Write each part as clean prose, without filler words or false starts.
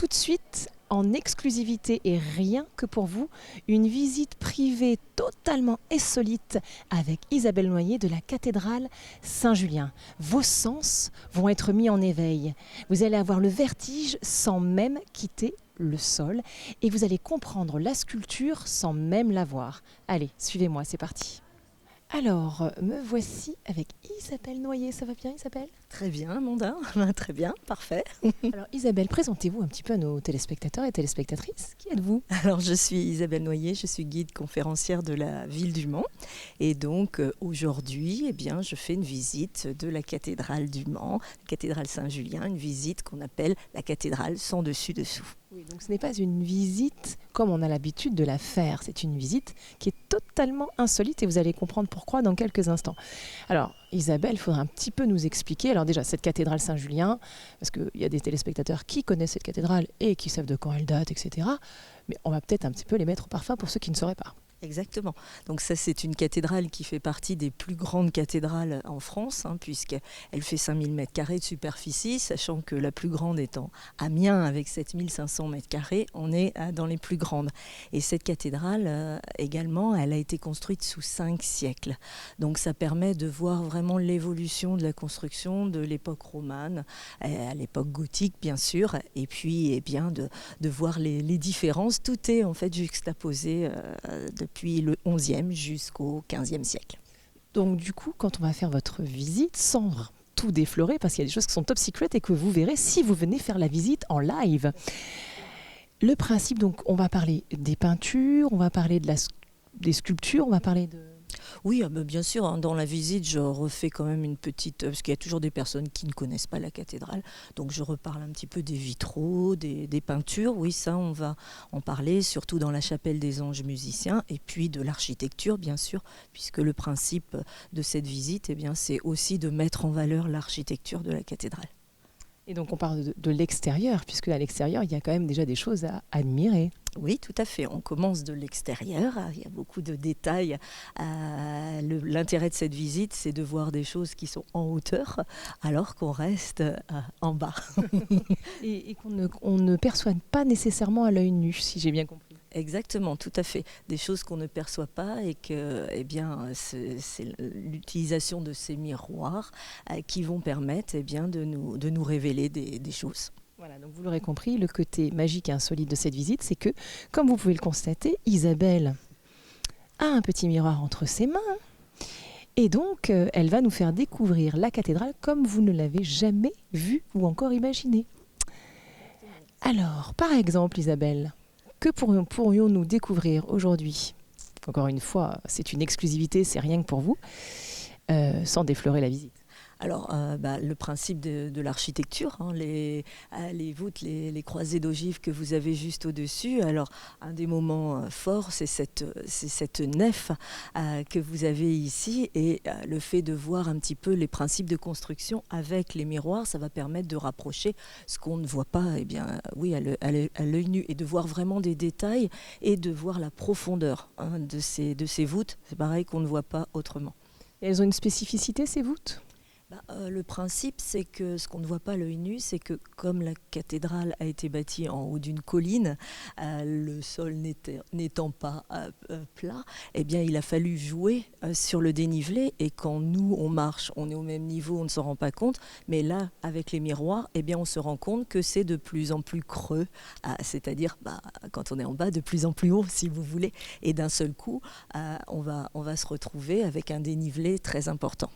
tout de suite, en exclusivité et rien que pour vous, une visite privée totalement insolite avec Isabelle Noyer de la cathédrale Saint-Julien. Vos sens vont être mis en éveil. Vous allez avoir le vertige sans même quitter le sol et vous allez comprendre la sculpture sans même la voir. Allez, suivez-moi, c'est parti. Alors, me voici avec Isabelle Noyer. Ça va bien, Isabelle ? Très bien, Amanda. Très bien, parfait. Alors, Isabelle, présentez-vous un petit peu à nos téléspectateurs et téléspectatrices. Qui êtes-vous ? Alors, je suis Isabelle Noyer, je suis guide conférencière de la ville du Mans. Et donc, aujourd'hui, je fais une visite de la cathédrale du Mans, la cathédrale Saint-Julien, une visite qu'on appelle la cathédrale sans dessus-dessous. Oui, donc ce n'est pas une visite comme on a l'habitude de la faire. C'est une visite qui est totalement insolite et vous allez comprendre pourquoi dans quelques instants. Alors, Isabelle, il faudra un petit peu nous expliquer. Alors déjà, cette cathédrale Saint-Julien, parce qu'il y a des téléspectateurs qui connaissent cette cathédrale et qui savent de quand elle date, etc. Mais on va peut-être un petit peu les mettre au parfum pour ceux qui ne sauraient pas. Exactement. Donc ça, c'est une cathédrale qui fait partie des plus grandes cathédrales en France, puisqu'elle fait 5000 m² de superficie, sachant que la plus grande étant Amiens avec 7500 m², on est dans les plus grandes. Et cette cathédrale, également, elle a été construite sous 5 siècles. Donc ça permet de voir vraiment l'évolution de la construction de l'époque romane, à l'époque gothique, bien sûr, et puis de voir les différences. Tout est en fait juxtaposé depuis le 11e jusqu'au 15e siècle. Donc du coup, quand on va faire votre visite, sans tout déflorer, parce qu'il y a des choses qui sont top secret et que vous verrez si vous venez faire la visite en live. Le principe, donc, on va parler des peintures, on va parler des sculptures, on va parler de... Oui, bien sûr, dans la visite, je refais quand même une petite... Parce qu'il y a toujours des personnes qui ne connaissent pas la cathédrale. Donc je reparle un petit peu des vitraux, des peintures. Oui, ça, on va en parler, surtout dans la chapelle des anges musiciens. Et puis de l'architecture, bien sûr, puisque le principe de cette visite, c'est aussi de mettre en valeur l'architecture de la cathédrale. Et donc on parle de l'extérieur, puisque à l'extérieur, il y a quand même déjà des choses à admirer. Oui, tout à fait. On commence de l'extérieur. Il y a beaucoup de détails. L'intérêt de cette visite, c'est de voir des choses qui sont en hauteur, alors qu'on reste en bas. Et qu'on ne perçoit pas nécessairement à l'œil nu, si j'ai bien compris. Exactement, tout à fait. Des choses qu'on ne perçoit pas et que, c'est l'utilisation de ces miroirs qui vont permettre de nous révéler des choses. Voilà, donc vous l'aurez compris, le côté magique et insolite de cette visite, c'est que, comme vous pouvez le constater, Isabelle a un petit miroir entre ses mains. Et donc, elle va nous faire découvrir la cathédrale comme vous ne l'avez jamais vue ou encore imaginée. Alors, par exemple, Isabelle, que pourrions-nous découvrir aujourd'hui ? Encore une fois, c'est une exclusivité, c'est rien que pour vous, sans déflorer la visite. Alors, le principe de l'architecture, les voûtes, les croisées d'ogives que vous avez juste au-dessus. Alors, un des moments forts, c'est cette nef que vous avez ici. Et le fait de voir un petit peu les principes de construction avec les miroirs, ça va permettre de rapprocher ce qu'on ne voit pas à l'œil nu. Et de voir vraiment des détails et de voir la profondeur de ces voûtes. C'est pareil qu'on ne voit pas autrement. Et elles ont une spécificité, ces voûtes ? Le principe, c'est que ce qu'on ne voit pas à l'œil nu, c'est que comme la cathédrale a été bâtie en haut d'une colline, le sol n'étant pas plat, il a fallu jouer sur le dénivelé. Et quand nous, on marche, on est au même niveau, on ne s'en rend pas compte. Mais là, avec les miroirs, on se rend compte que c'est de plus en plus creux. C'est-à-dire, quand on est en bas, de plus en plus haut, si vous voulez. Et d'un seul coup, on va se retrouver avec un dénivelé très important.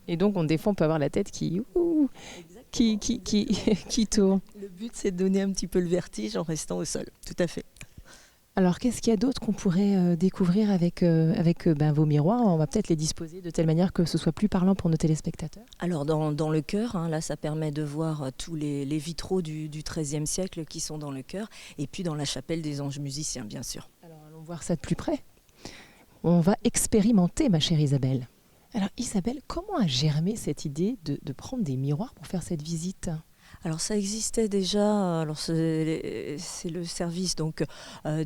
Et donc, des fois, on peut avoir la tête qui tourne. Le but, c'est de donner un petit peu le vertige en restant au sol. Tout à fait. Alors, qu'est-ce qu'il y a d'autre qu'on pourrait découvrir avec vos miroirs ? On va peut-être les disposer de telle manière que ce soit plus parlant pour nos téléspectateurs. Alors, dans le chœur, là, ça permet de voir tous les vitraux du XIIIe siècle qui sont dans le chœur. Et puis, dans la chapelle des anges musiciens, bien sûr. Alors, allons voir ça de plus près. On va expérimenter, ma chère Isabelle. Alors Isabelle, comment a germé cette idée de prendre des miroirs pour faire cette visite ? Alors ça existait déjà, alors c'est le service donc,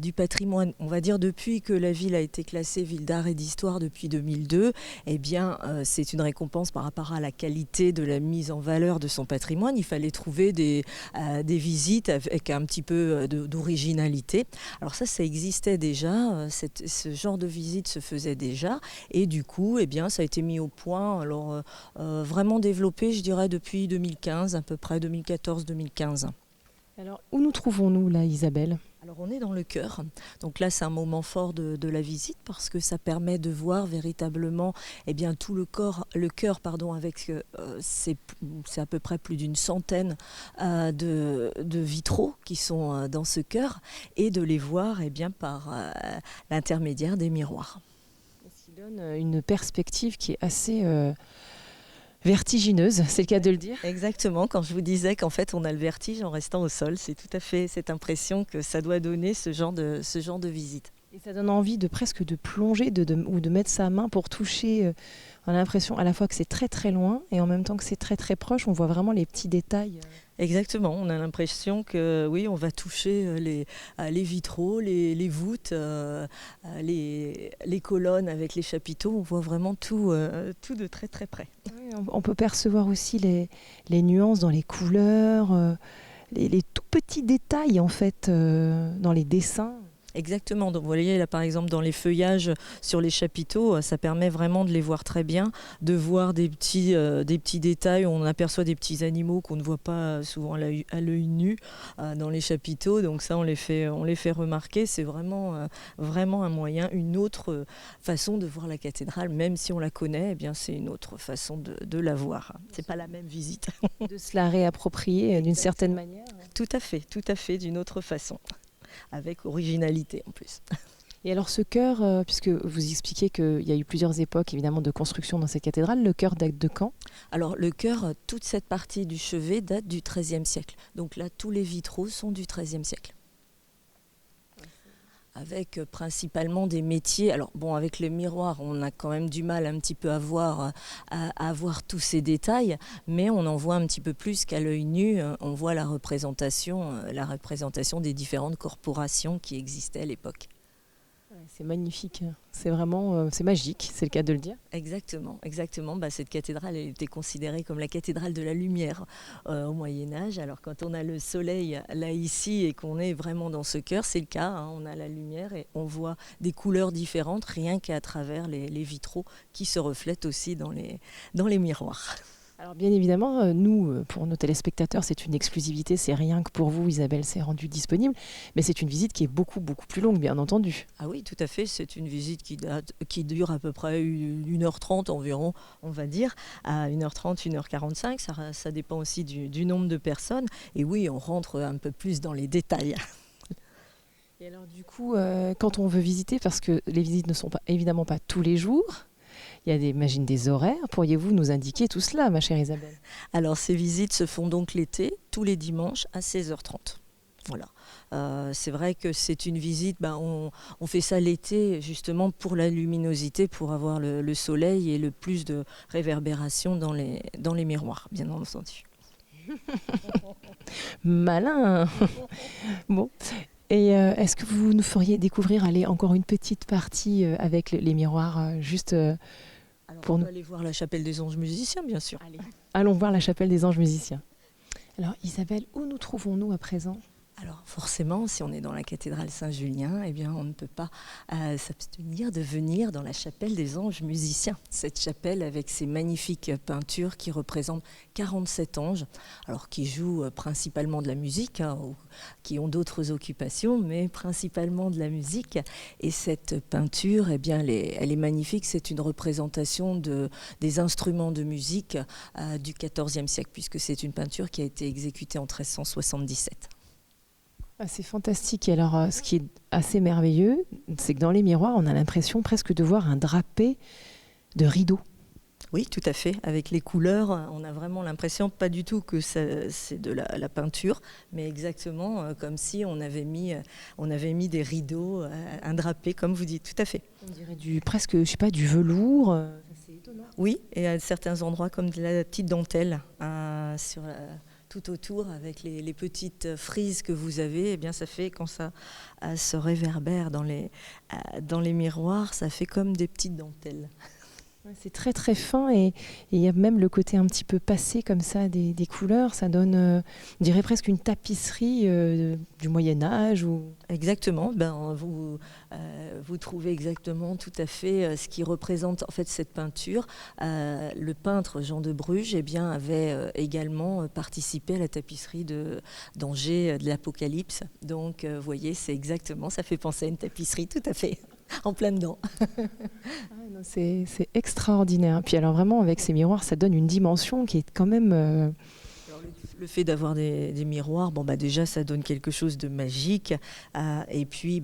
du patrimoine, on va dire depuis que la ville a été classée ville d'art et d'histoire depuis 2002, eh bien c'est une récompense par rapport à la qualité de la mise en valeur de son patrimoine. Il fallait trouver des visites avec un petit peu d'originalité. Alors ça existait déjà, ce genre de visite se faisait déjà et du coup eh bien, ça a été mis au point, alors vraiment développé je dirais depuis 2015, à peu près 2014-2015. Alors, où nous trouvons-nous là, Isabelle? Alors on est dans le chœur, donc là c'est un moment fort de la visite parce que ça permet de voir véritablement eh bien, tout le chœur pardon, avec c'est à peu près plus d'une centaine de vitraux qui sont dans ce chœur et de les voir eh bien, par l'intermédiaire des miroirs. Ce qui donne une perspective qui est assez vertigineuse, c'est le cas de le dire. Exactement, quand je vous disais qu'en fait on a le vertige en restant au sol, c'est tout à fait cette impression que ça doit donner ce genre de visite. Et ça donne envie de presque de plonger ou de mettre sa main pour toucher. On a l'impression à la fois que c'est très très loin et en même temps que c'est très très proche. On voit vraiment les petits détails. Exactement, on a l'impression que oui, on va toucher les vitraux, les voûtes, les colonnes avec les chapiteaux. On voit vraiment tout de très très près. Oui, on peut percevoir aussi les nuances dans les couleurs, les tout petits détails en fait dans les dessins. Exactement, donc vous voyez là par exemple dans les feuillages sur les chapiteaux, ça permet vraiment de les voir très bien, de voir des petits détails, on aperçoit des petits animaux qu'on ne voit pas souvent à l'œil nu dans les chapiteaux, donc ça on les fait remarquer, c'est vraiment un moyen, une autre façon de voir la cathédrale, même si on la connaît, eh bien c'est une autre façon de la voir, c'est pas la même visite. De se la réapproprier d'une certaine manière. Tout à fait, d'une autre façon. Avec originalité en plus. Et alors ce chœur, puisque vous expliquez qu'il y a eu plusieurs époques évidemment de construction dans cette cathédrale, le chœur date de quand? Alors le chœur, toute cette partie du chevet date du XIIIe siècle. Donc là, tous les vitraux sont du XIIIe siècle. Avec principalement des métiers. Alors bon, avec les miroirs, on a quand même du mal un petit peu à voir tous ces détails, mais on en voit un petit peu plus qu'à l'œil nu. On voit la représentation des différentes corporations qui existaient à l'époque. C'est magnifique, c'est vraiment c'est magique, c'est le cas de le dire. Exactement. Cette cathédrale elle était considérée comme la cathédrale de la lumière au Moyen-Âge. Alors quand on a le soleil là ici et qu'on est vraiment dans ce chœur, c'est le cas, hein, on a la lumière et on voit des couleurs différentes rien qu'à travers les vitraux qui se reflètent aussi dans les miroirs. Alors bien évidemment, nous, pour nos téléspectateurs, c'est une exclusivité, c'est rien que pour vous, Isabelle, c'est rendu disponible, mais c'est une visite qui est beaucoup, beaucoup plus longue, bien entendu. Ah oui, tout à fait, c'est une visite qui dure à peu près 1h30 environ, on va dire, à 1h30, 1h45, ça dépend aussi du nombre de personnes, et oui, on rentre un peu plus dans les détails. Et alors du coup, quand on veut visiter, parce que les visites ne sont évidemment pas tous les jours, il y a des horaires. Pourriez-vous nous indiquer tout cela, ma chère Isabelle? Alors, ces visites se font donc l'été, tous les dimanches à 16h30. Voilà. C'est vrai que c'est une visite, on fait ça l'été justement pour la luminosité, pour avoir le soleil et le plus de réverbération dans les miroirs, bien entendu. Malin. Bon. Et est-ce que vous nous feriez découvrir encore une petite partie avec les miroirs juste Alors, pour on nous va aller voir la chapelle des anges musiciens, bien sûr. Allez. Allons voir la chapelle des anges musiciens. Alors Isabelle, où nous trouvons-nous à présent? Alors forcément, si on est dans la cathédrale Saint-Julien, eh bien, on ne peut pas s'abstenir de venir dans la chapelle des anges musiciens. Cette chapelle avec ses magnifiques peintures qui représentent 47 anges, alors qui jouent principalement de la musique, hein, ou qui ont d'autres occupations, mais principalement de la musique. Et cette peinture, eh bien, elle est magnifique. C'est une représentation des instruments de musique du XIVe siècle, puisque c'est une peinture qui a été exécutée en 1377. Ah, c'est fantastique. Et alors, ce qui est assez merveilleux, c'est que dans les miroirs, on a l'impression presque de voir un drapé de rideaux. Oui, tout à fait. Avec les couleurs, on a vraiment l'impression, pas du tout que c'est de la peinture, mais exactement comme si on avait mis des rideaux, un drapé, comme vous dites, tout à fait. On dirait presque, je sais pas, du velours. C'est étonnant. Oui, et à certains endroits, comme de la petite dentelle tout autour avec les petites frises que vous avez. Eh bien, ça fait, quand ça se réverbère dans les miroirs, ça fait comme des petites dentelles. C'est très très fin et il y a même le côté un petit peu passé comme ça des couleurs. Ça donne, on dirait presque une tapisserie du Moyen-Âge. Exactement, vous trouvez exactement tout à fait ce qui représente en fait cette peinture. Le peintre Jean de Bruges avait également participé à la tapisserie d'Angers de l'Apocalypse. Donc vous voyez, c'est exactement, ça fait penser à une tapisserie tout à fait. En plein dedans. C'est extraordinaire. Puis alors vraiment, avec ces miroirs, ça donne une dimension qui est quand même... Alors, le fait d'avoir des miroirs, déjà, ça donne quelque chose de magique. Et puis,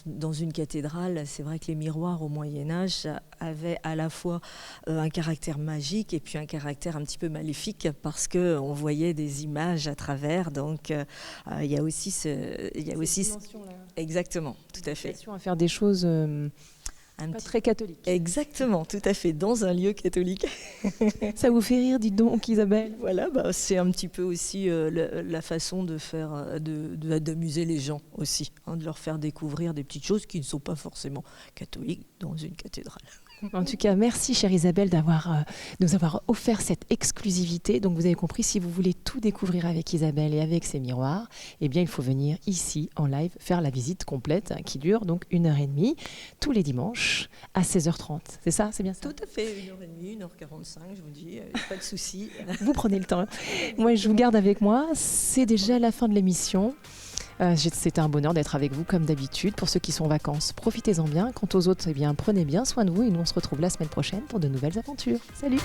dans une cathédrale, c'est vrai que les miroirs au Moyen-Âge avaient à la fois un caractère magique et puis un caractère un petit peu maléfique parce qu'on voyait des images à travers. Donc, il y a aussi exactement, tout à fait. À faire des choses très catholiques. Exactement, tout à fait, dans un lieu catholique. Ça vous fait rire, dites donc, Isabelle? Voilà, c'est un petit peu aussi la façon de faire, d'amuser les gens aussi, de leur faire découvrir des petites choses qui ne sont pas forcément catholiques dans une cathédrale. En tout cas, merci chère Isabelle de nous avoir offert cette exclusivité. Donc vous avez compris, si vous voulez tout découvrir avec Isabelle et avec ses miroirs, eh bien il faut venir ici en live faire la visite complète qui dure donc 1h30 tous les dimanches à 16h30. C'est ça, c'est bien ça? Tout à fait, 1h30, 1h45, je vous dis, pas de souci. Vous prenez le temps. Moi, je vous garde avec moi. C'est déjà la fin de l'émission. C'était un bonheur d'être avec vous comme d'habitude. Pour ceux qui sont en vacances, profitez-en bien. Quant aux autres, prenez bien soin de vous et nous on se retrouve la semaine prochaine pour de nouvelles aventures. Salut!